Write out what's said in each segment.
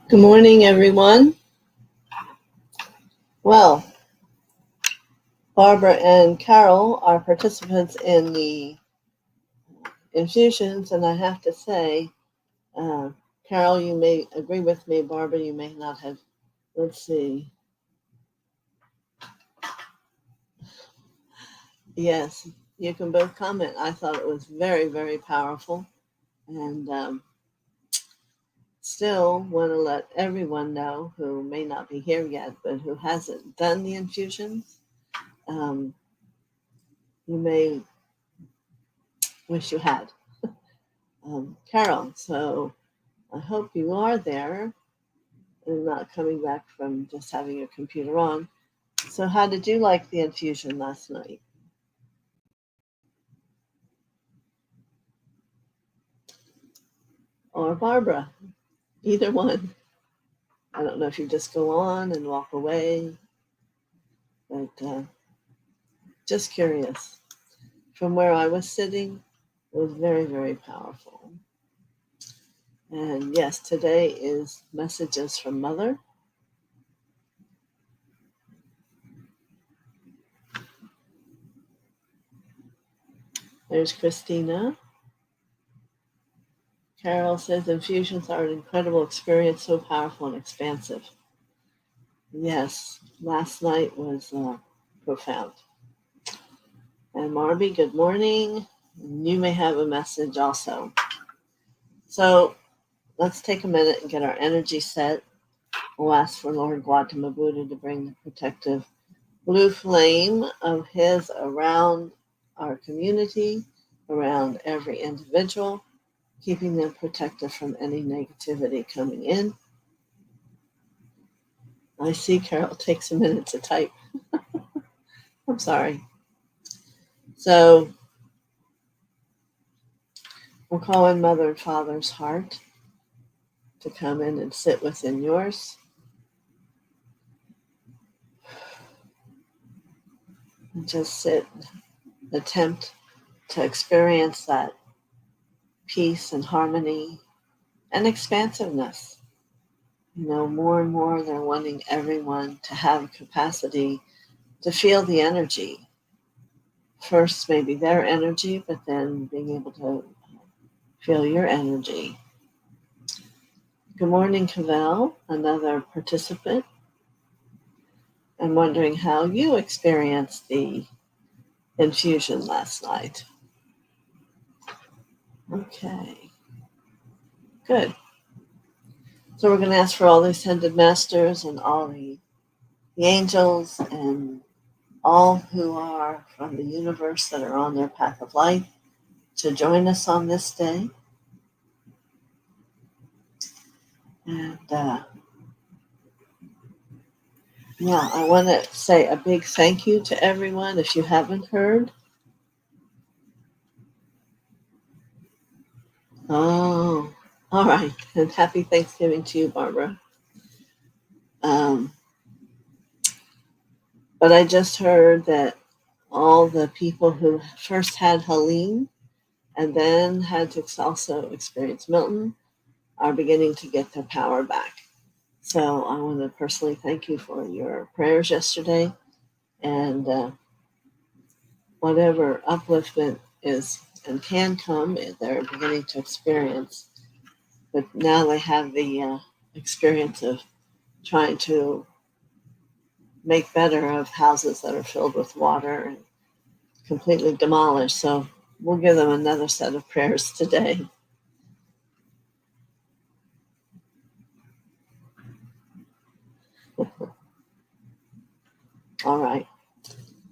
Good morning, everyone. Well, Barbara and Carol are participants in the infusions, and I have to say, uh, Carol, you may agree with me. Barbara, you may not have. Let's see. Yes, you can both comment. I thought it was very, very powerful, and still want to let everyone know who may not be here yet, but who hasn't done the infusions. You may wish you had. Carol, so I hope you are there and not coming back from just having your computer on. So how did you like the infusion last night? Or Barbara? Either one. I don't know if you just go on and walk away, but just curious. From where I was sitting, it was very, very powerful. And yes, today is Messages from Mother. There's Christina. Carol says infusions are an incredible experience, so powerful and expansive. Yes, last night was profound. And Marby, good morning. You may have a message also. So let's take a minute and get our energy set. We'll ask for Lord Gautama Buddha to bring the protective blue flame of his around our community, around every individual, keeping them protected from any negativity coming in. I see Carol takes a minute to type. I'm sorry. So we'll call in Mother and Father's heart to come in and sit within yours. And just sit, attempt to experience that peace and harmony and expansiveness. You know, more and more they're wanting everyone to have capacity to feel the energy. First, maybe their energy, but then being able to feel your energy. Good morning, Cavell, another participant. I'm wondering how you experienced the infusion last night. Okay, good. So we're going to ask for all the ascended masters and all the angels and all who are from the universe that are on their path of light to join us on this day. And I want to say a big thank you to everyone. If you haven't heard, all right. And happy Thanksgiving to you, Barbara. But I just heard that all the people who first had Helene and then had to also experience Milton are beginning to get their power back. So I want to personally thank you for your prayers yesterday, and whatever upliftment is and can come, they're beginning to experience. But now they have the experience of trying to make better of houses that are filled with water and completely demolished. So we'll give them another set of prayers today. All right.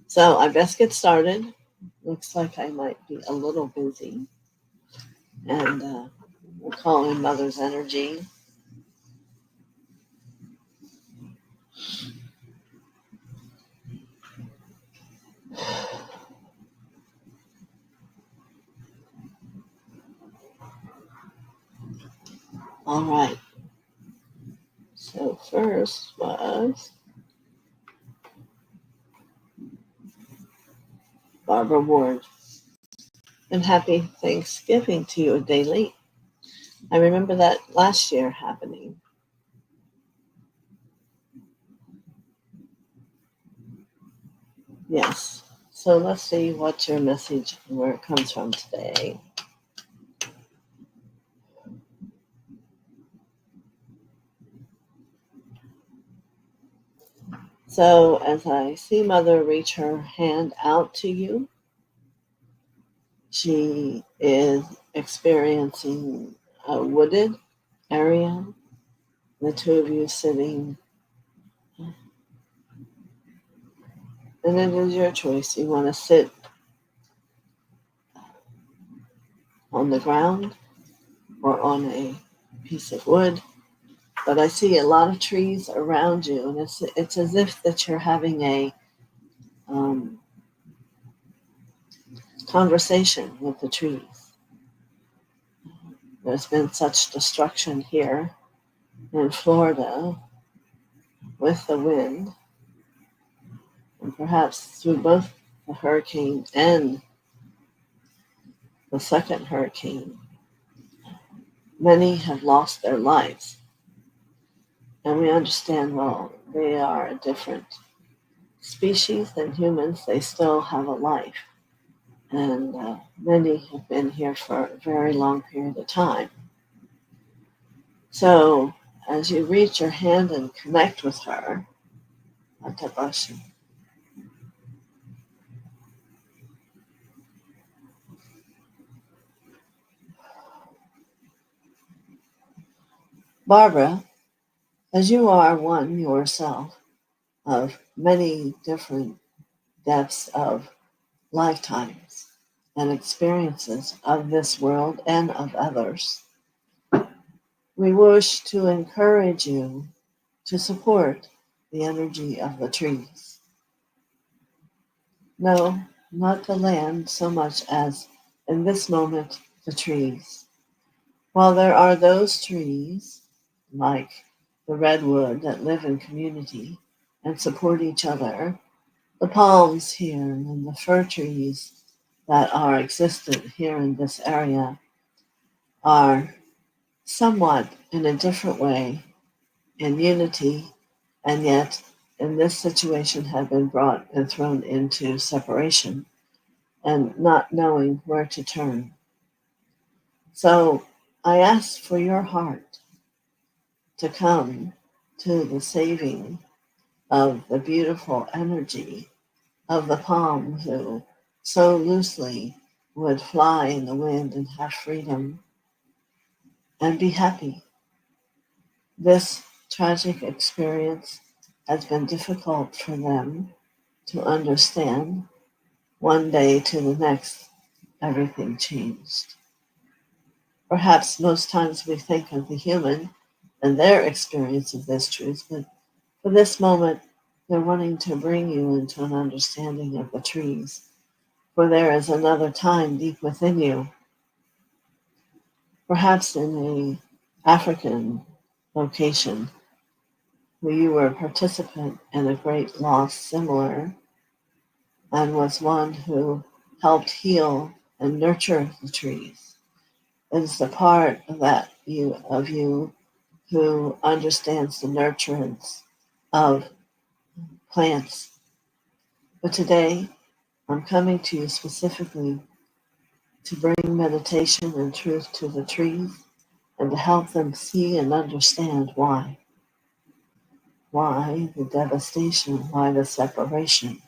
So I best get started. Looks like I might be a little busy. And we'll call in Mother's energy. All right. So first was Barbara Ward. And happy Thanksgiving to you a day late. I remember that last year happening. Yes. So let's see what your message and where it comes from today. So as I see Mother reach her hand out to you, she is experiencing a wooded area, the two of you sitting, and it is your choice. You want to sit on the ground or on a piece of wood, but I see a lot of trees around you, and it's as if that you're having a um, conversation with the trees. There's been such destruction here in Florida with the wind, and perhaps through both the hurricane and the second hurricane, many have lost their lives. And we understand, well, they are a different species than humans. They still have a life. And many have been here for a very long period of time. So as you reach your hand and connect with her, Atabashi, Barbara, as you are one yourself of many different depths of lifetimes and experiences of this world and of others, we wish to encourage you to support the energy of the trees. No, not the land so much as, in this moment, the trees. While there are those trees, like the redwood, that live in community and support each other, the palms here and the fir trees that are existent here in this area are somewhat in a different way in unity, and yet in this situation have been brought and thrown into separation and not knowing where to turn. So I ask for your heart to come to the saving of the beautiful energy of the palm who so loosely would fly in the wind and have freedom and be happy. This tragic experience has been difficult for them to understand. One day to the next, everything changed. Perhaps most times we think of the human and their experience of this truth, but for this moment, they're wanting to bring you into an understanding of the trees. For there is another time deep within you, perhaps in a African location, where you were a participant in a great loss similar and was one who helped heal and nurture the trees. It is the part of you who understands the nurturance of plants. But today, I'm coming to you specifically to bring meditation and truth to the trees and to help them see and understand why. Why the devastation? Why the separation?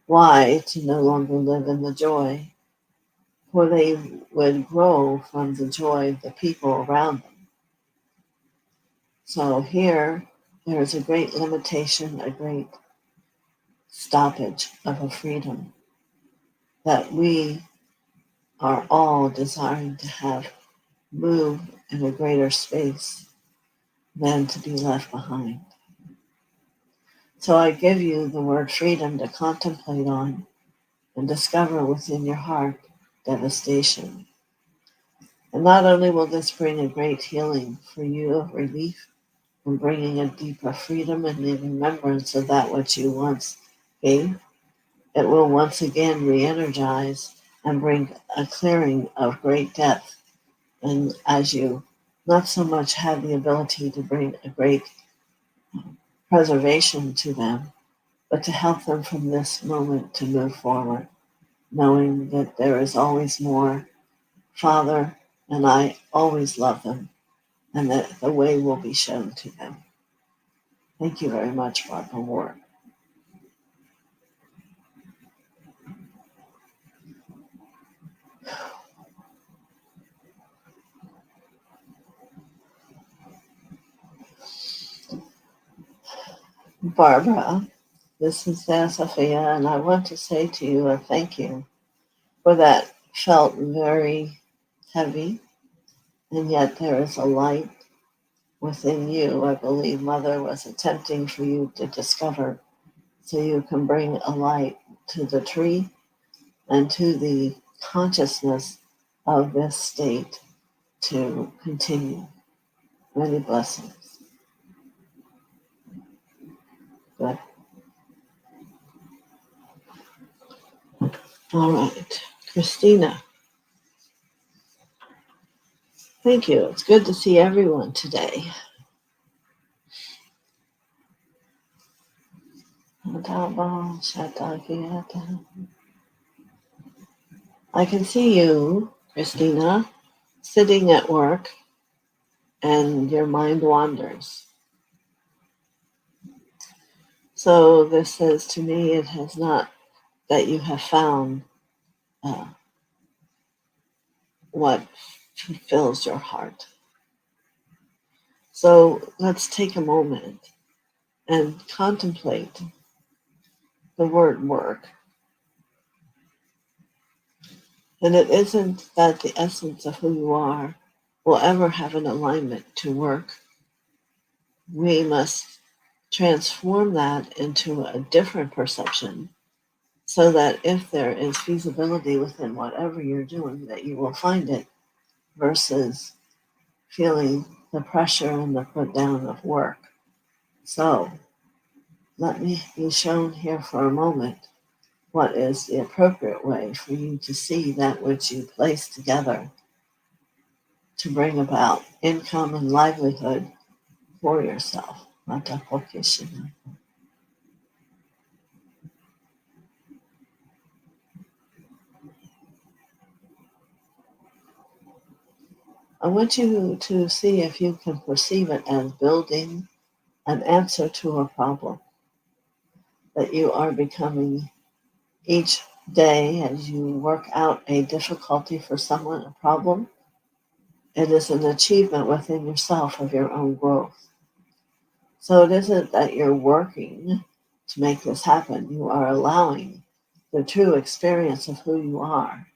Why to no longer live in the joy? For they would grow from the joy of the people around them. So here, there is a great limitation, a great stoppage of a freedom that we are all desiring to have move in a greater space than to be left behind. So I give you the word freedom to contemplate on and discover within your heart devastation. And not only will this bring a great healing for you of relief and bringing a deeper freedom and the remembrance of that which you once gave, it will once again re-energize and bring a clearing of great depth. And as you not so much have the ability to bring a great preservation to them, but to help them from this moment to move forward, knowing that there is always more. Father and I always love them, and that the way will be shown to them. Thank you very much, Barbara Ward. Barbara, this is TheoSophia, and I want to say to you a thank you for that felt very heavy, and yet there is a light within you. I believe Mother was attempting for you to discover so you can bring a light to the tree and to the consciousness of this state to continue. Many blessings. Good. All right. Christina, thank you. It's good to see everyone today. I can see you, Christina, sitting at work and your mind wanders. So this says to me it has not that you have found what fulfills your heart. So let's take a moment and contemplate the word work. And it isn't that the essence of who you are will ever have an alignment to work. We must transform that into a different perception so that if there is feasibility within whatever you're doing, that you will find it versus feeling the pressure and the put down of work. So let me be shown here for a moment what is the appropriate way for you to see that which you place together to bring about income and livelihood for yourself. I want you to see if you can perceive it as building an answer to a problem that you are becoming each day as you work out a difficulty for someone, a problem. It is an achievement within yourself of your own growth. So it isn't that you're working to make this happen. You are allowing the true experience of who you are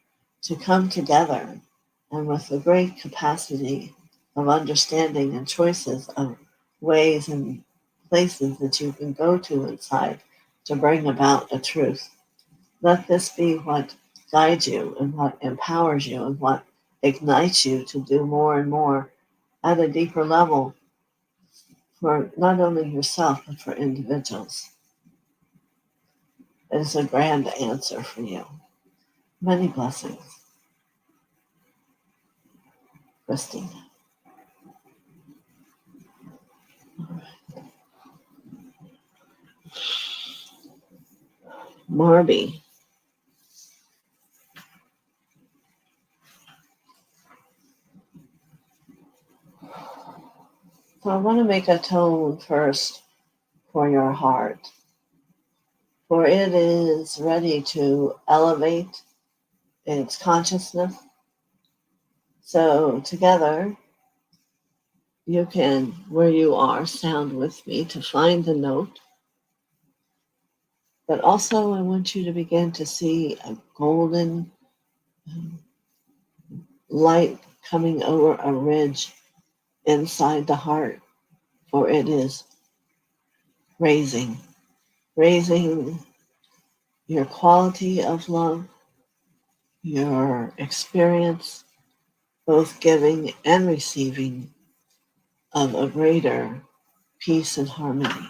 to come together, and with the great capacity of understanding and choices of ways and places that you can go to inside to bring about a truth. Let this be what guides you and what empowers you and what ignites you to do more and more at a deeper level for not only yourself, but for individuals. It is a grand answer for you. Many blessings, Christina. Marby. So I want to make a tone first for your heart, for it is ready to elevate its consciousness. So together, you can, where you are, sound with me to find the note. But also, I want you to begin to see a golden light coming over a ridge inside the heart, for it is raising your quality of love, your experience, both giving and receiving of a greater peace and harmony.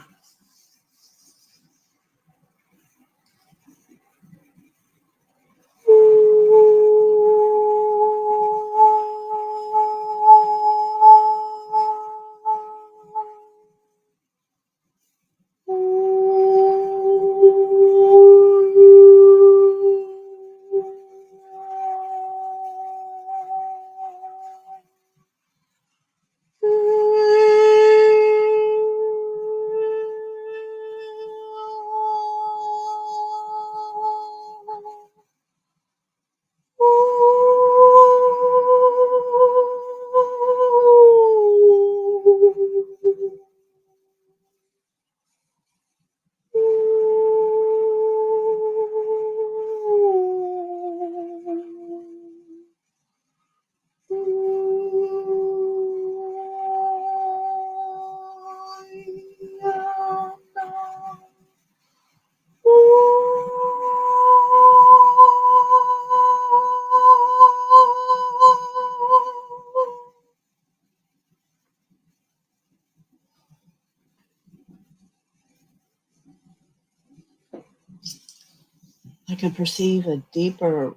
I can perceive a deeper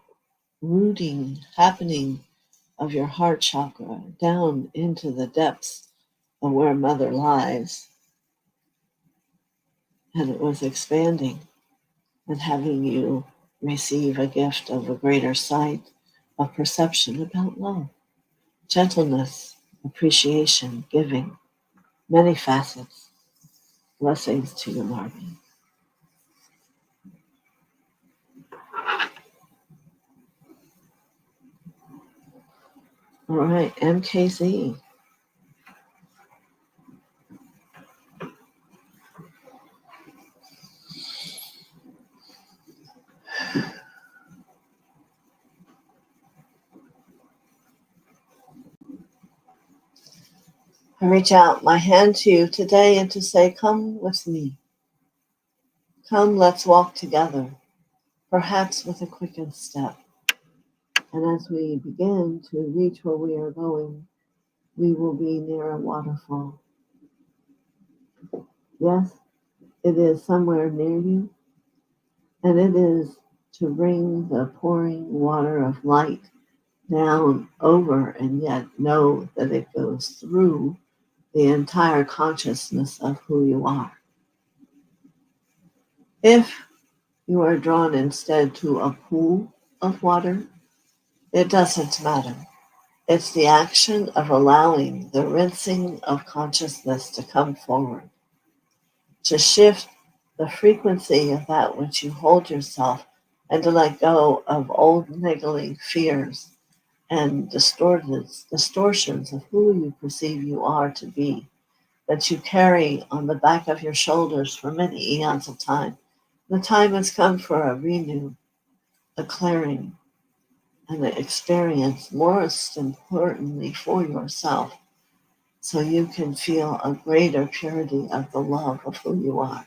rooting happening of your heart chakra down into the depths of where Mother lies. And it was expanding and having you receive a gift of a greater sight of perception about love, gentleness, appreciation, giving, many facets. Blessings to you, Marvin. All right, MKZ. I reach out my hand to you today and to say, come with me. Come, let's walk together, perhaps with a quickened step. And as we begin to reach where we are going, we will be near a waterfall. Yes, it is somewhere near you, and it is to bring the pouring water of light down over and yet know that it goes through the entire consciousness of who you are. If you are drawn instead to a pool of water, it doesn't matter. It's the action of allowing the rinsing of consciousness to come forward, to shift the frequency of that which you hold yourself, and to let go of old niggling fears and distortions of who you perceive you are to be, that you carry on the back of your shoulders for many eons of time. The time has come for a renew, a clearing, and an experience, most importantly for yourself, so you can feel a greater purity of the love of who you are.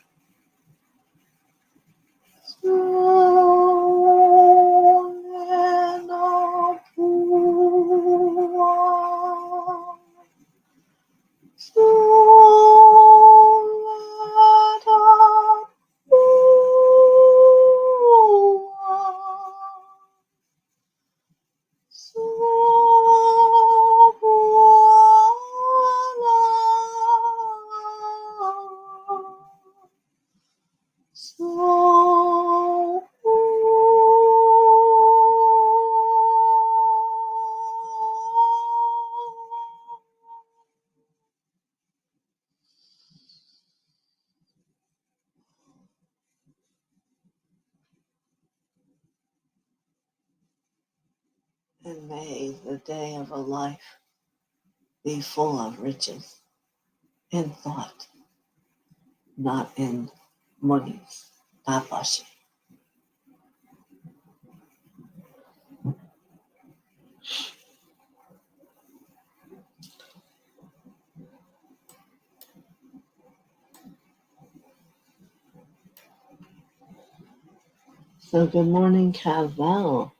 And may the day of a life be full of riches in thought, not in monies, tapashi. So good morning, Caval.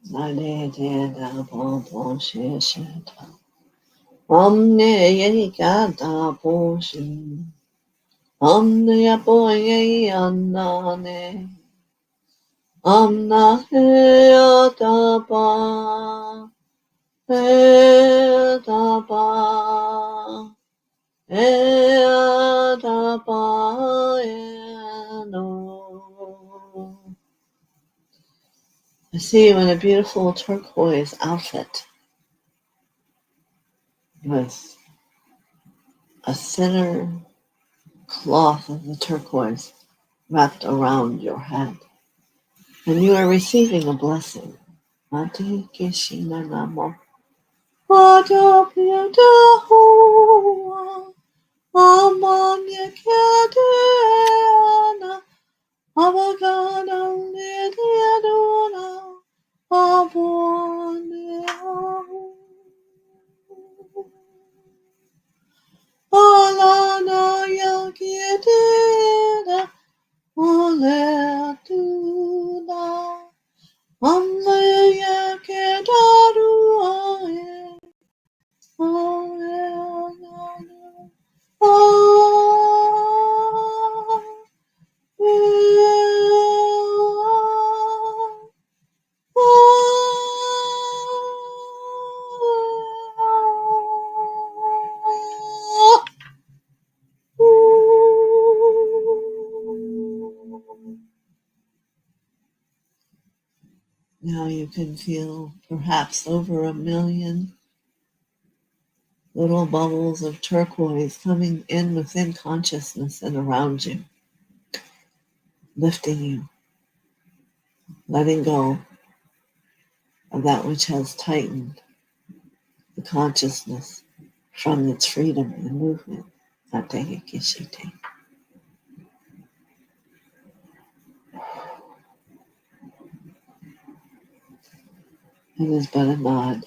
Omne yegada poshin. Omne apoye anane. Omna heataba. Heataba. Heataba. I see you in a beautiful turquoise outfit with a center cloth of the turquoise wrapped around your head. And you are receiving a blessing. Mate Kishina Namo. Adopyatahua. Amanya Kadeana. Avagana Lidiaduna. Abonea. Alana Yakidina. Oletuna. Amleya Kedaru. how you can feel perhaps over 1,000,000 little bubbles of turquoise coming in within consciousness and around you, lifting you, letting go of that which has tightened the consciousness from its freedom and movement. It is but a nod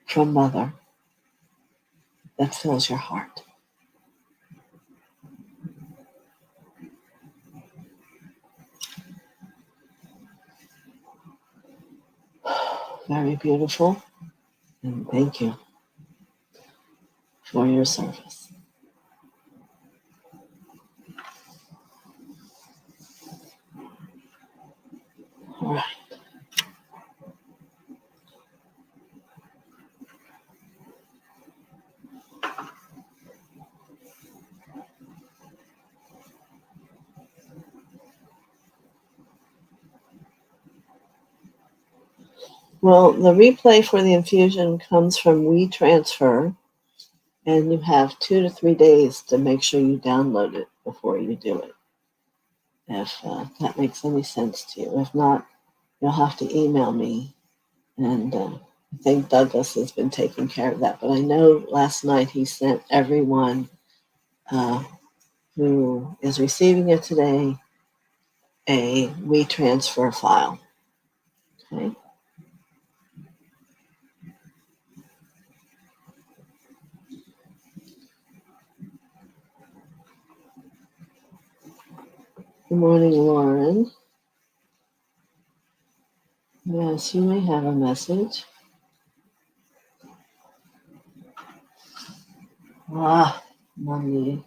from Mother that fills your heart. Very beautiful, and thank you for your service. All right. Well, the replay for the infusion comes from WeTransfer, and you have 2 to 3 days to make sure you download it before you do it, if that makes any sense to you. If not, you'll have to email me, and I think Douglas has been taking care of that. But I know last night he sent everyone who is receiving it today a WeTransfer file. Okay. Good morning, Lauren. Yes, you may have a message. Money.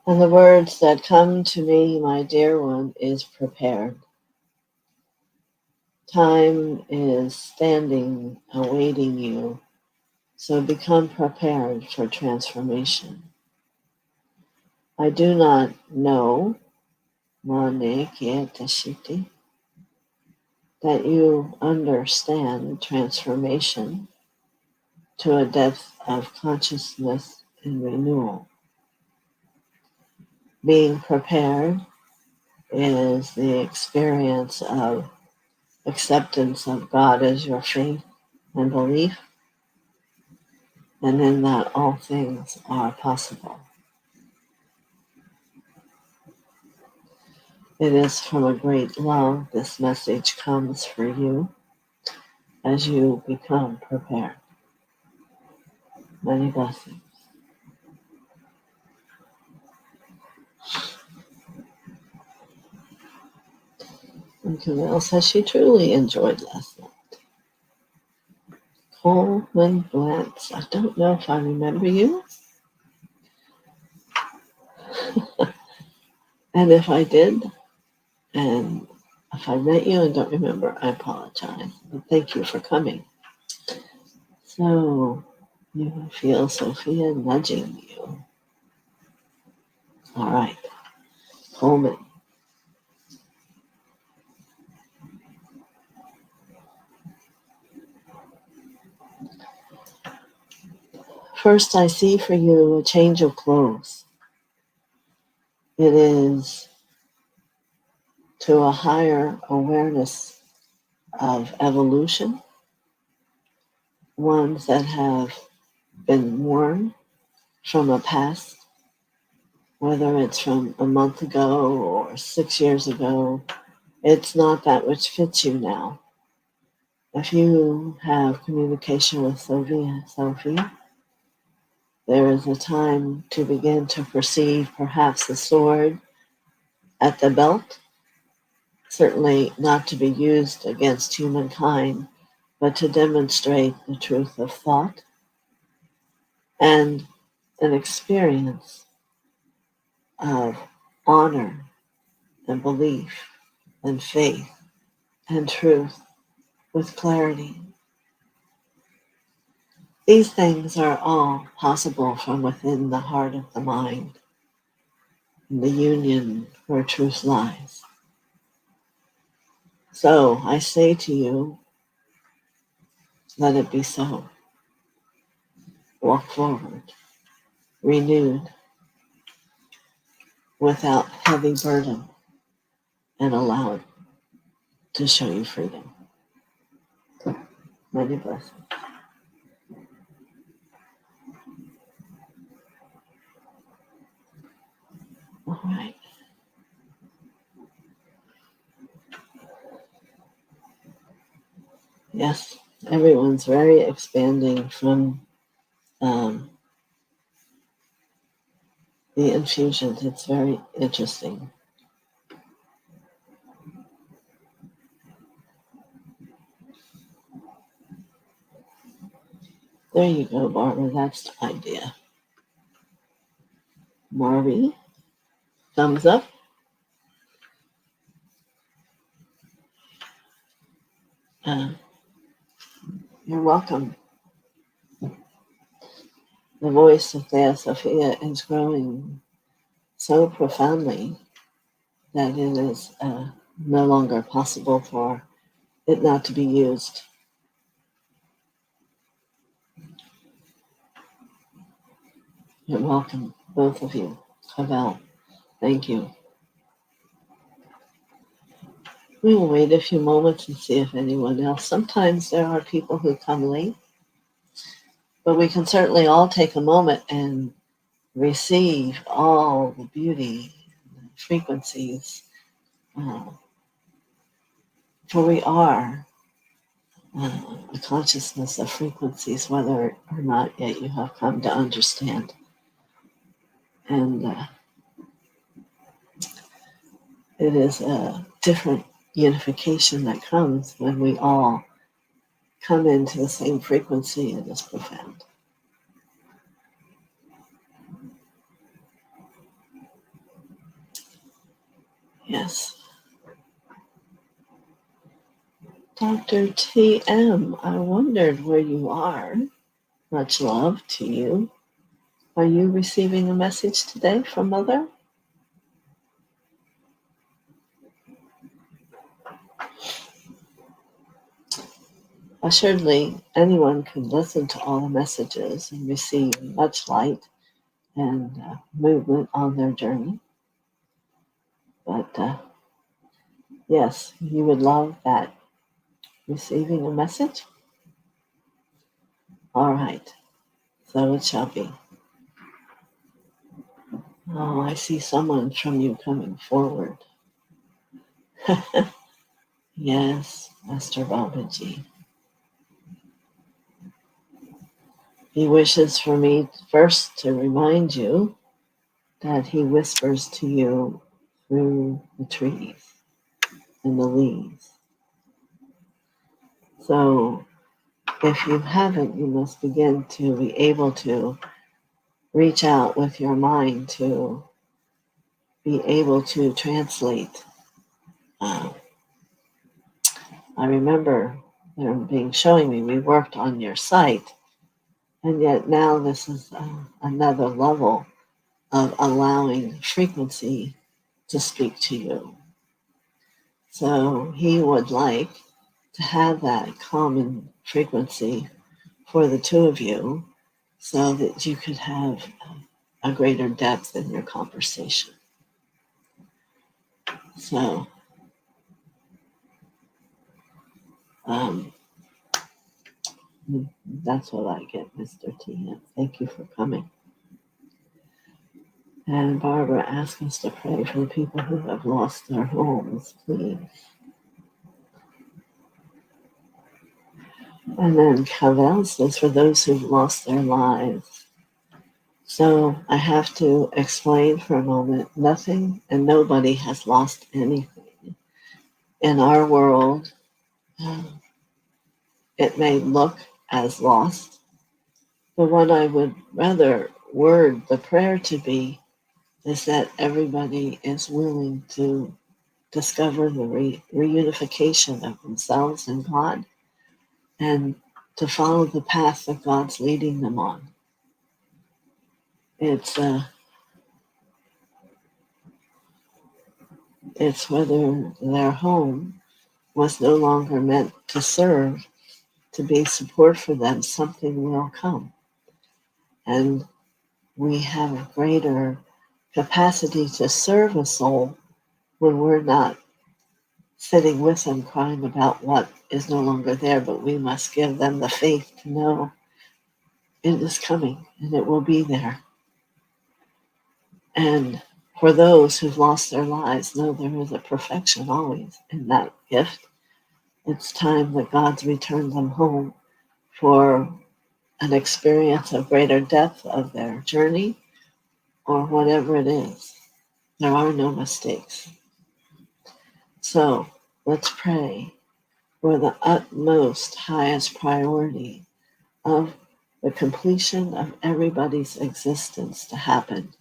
And the words that come to me, my dear one, is prepared. Time is standing, awaiting you, so become prepared for transformation. I do not know, that you understand transformation to a depth of consciousness and renewal. Being prepared is the experience of acceptance of God as your faith and belief, and in that all things are possible. It is from a great love this message comes for you as you become prepared. Many blessings. And Camille says she truly enjoyed last night. Coleman Blantz, I don't know if I remember you. And if I did, and if I met you and don't remember, I apologize. But thank you for coming. So you feel Sophia nudging you. All right, Coleman. First, I see for you a change of clothes. It is to a higher awareness of evolution, ones that have been worn from a past, whether it's from a month ago or 6 years ago. It's not that which fits you now. If you have communication with Sophia, there is a time to begin to perceive perhaps the sword at the belt, certainly not to be used against humankind, but to demonstrate the truth of thought and an experience of honor and belief and faith and truth with clarity. These things are all possible from within the heart of the mind, in the union where truth lies. So I say to you, let it be so. Walk forward, renewed, without heavy burden, and allow it to show you freedom. Many blessings. All right. Yes, everyone's very expanding from the infusions. It's very interesting. There you go, Barbara. That's the idea. Marvy, thumbs up. You're welcome. The voice of TheoSophia is growing so profoundly that it is no longer possible for it not to be used. You're welcome, both of you. Havel, thank you. We will wait a few moments and see if anyone else. Sometimes there are people who come late, but we can certainly all take a moment and receive all the beauty and frequencies. For we are a consciousness of frequencies, whether or not yet you have come to understand. And it is a different unification that comes when we all come into the same frequency. It is profound. Yes. Dr. TM, I wondered where you are. Much love to you. Are you receiving a message today from Mother? Assuredly, anyone can listen to all the messages and receive much light and movement on their journey. But yes, you would love that. Receiving a message? All right, so it shall be. Oh, I see someone from you coming forward. Yes, Master Babaji. He wishes for me first to remind you that he whispers to you through the trees and the leaves. So if you haven't, you must begin to be able to reach out with your mind to be able to translate. I remember them being showing me, we worked on your site, and yet now this is another level of allowing frequency to speak to you. So he would like to have that common frequency for the two of you so that you could have a greater depth in your conversation. So that's what I get, Mr. T. Thank you for coming. And Barbara asked us to pray for the people who have lost their homes, please. And then Cavell says, for those who've lost their lives. So I have to explain for a moment, nothing and nobody has lost anything. In our world, it may look as lost, but what I would rather word the prayer to be is that everybody is willing to discover the reunification of themselves and God, and to follow the path that God's leading them on. It's whether their home was no longer meant to serve, to be support for them, something will come. And we have a greater capacity to serve a soul when we're not sitting with them crying about what is no longer there, but we must give them the faith to know it is coming and it will be there. And for those who've lost their lives, know there is a perfection always in that gift. It's time that God's returned them home for an experience of greater depth of their journey or whatever it is. There are no mistakes. So let's pray for the utmost highest priority of the completion of everybody's existence to happen.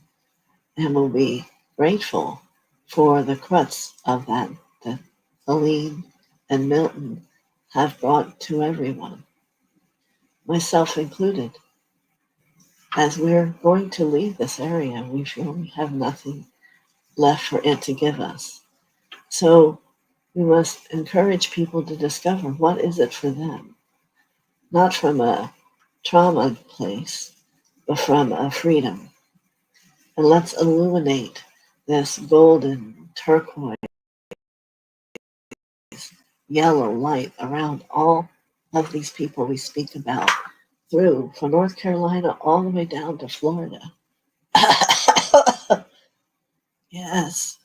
And we'll be grateful for the crux of that Helene and Milton have brought to everyone, myself included. As we're going to leave this area, we feel we have nothing left for it to give us. So we must encourage people to discover what is it for them, not from a trauma place, but from a freedom. And let's illuminate this golden turquoise yellow light around all of these people we speak about, through from North Carolina all the way down to Florida. Yes,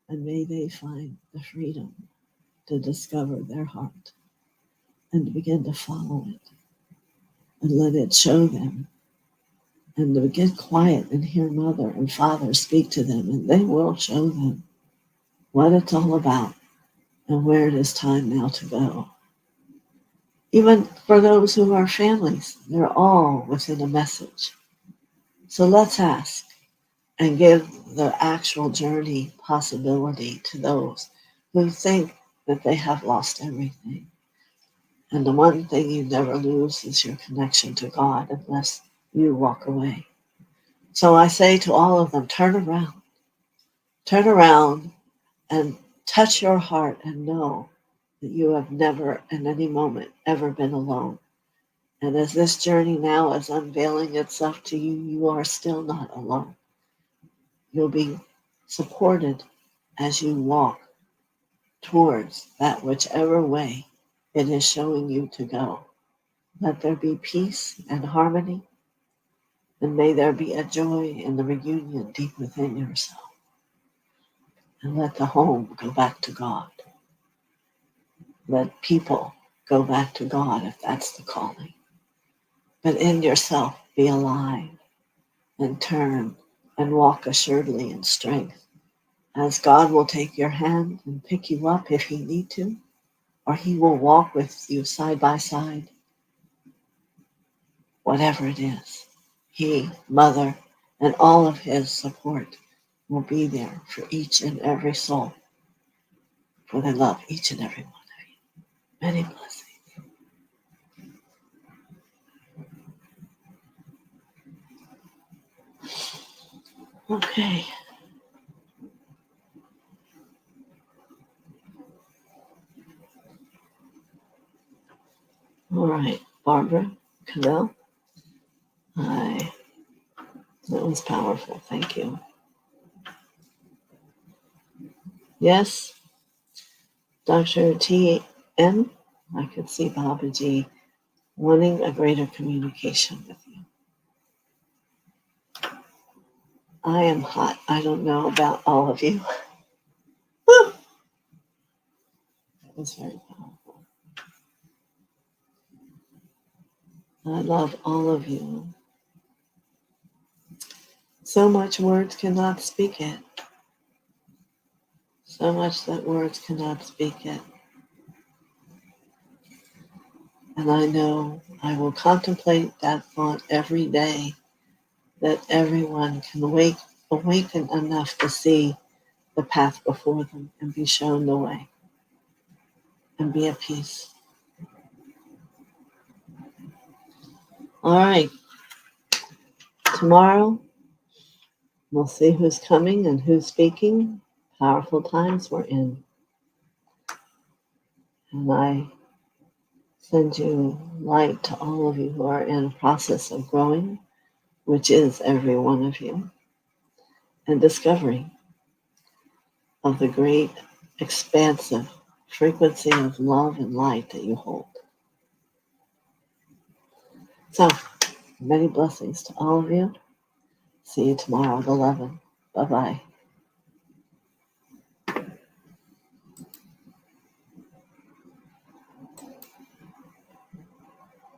and may they find the freedom to discover their heart and to begin to follow it and let it show them, and to get quiet and hear Mother and Father speak to them, and they will show them what it's all about and where it is time now to go. Even for those who are families, they're all within a message. So let's ask and give the actual journey possibility to those who think that they have lost everything. And the one thing you never lose is your connection to God unless you walk away. So I say to all of them, turn around and touch your heart and know that you have never in any moment ever been alone. And as this journey now is unveiling itself to you, you are still not alone. You'll be supported as you walk towards that whichever way it is showing you to go. Let there be peace and harmony, and may there be a joy in the reunion deep within yourself. And let the home go back to God. Let people go back to God if that's the calling. But in yourself, be alive and turn and walk assuredly in strength, as God will take your hand and pick you up if he need to, or he will walk with you side by side. Whatever it is, he, Mother, and all of his support will be there for each and every soul, for they love each and every one of you. Many blessings. Okay. All right, Barbara, Cannell. That was powerful. Thank you. Yes, Dr. T.M., I could see Babaji wanting a greater communication with you. I am hot. I don't know about all of you. That was very powerful. I love all of you. So much words cannot speak it. So much that words cannot speak it. And I know I will contemplate that thought every day, that everyone can awaken enough to see the path before them and be shown the way and be at peace. All right. Tomorrow, we'll see who's coming and who's speaking. Powerful times we're in. And I send you light to all of you who are in a process of growing, which is every one of you, and discovering of the great, expansive frequency of love and light that you hold. So, many blessings to all of you. See you tomorrow at 11. Bye-bye.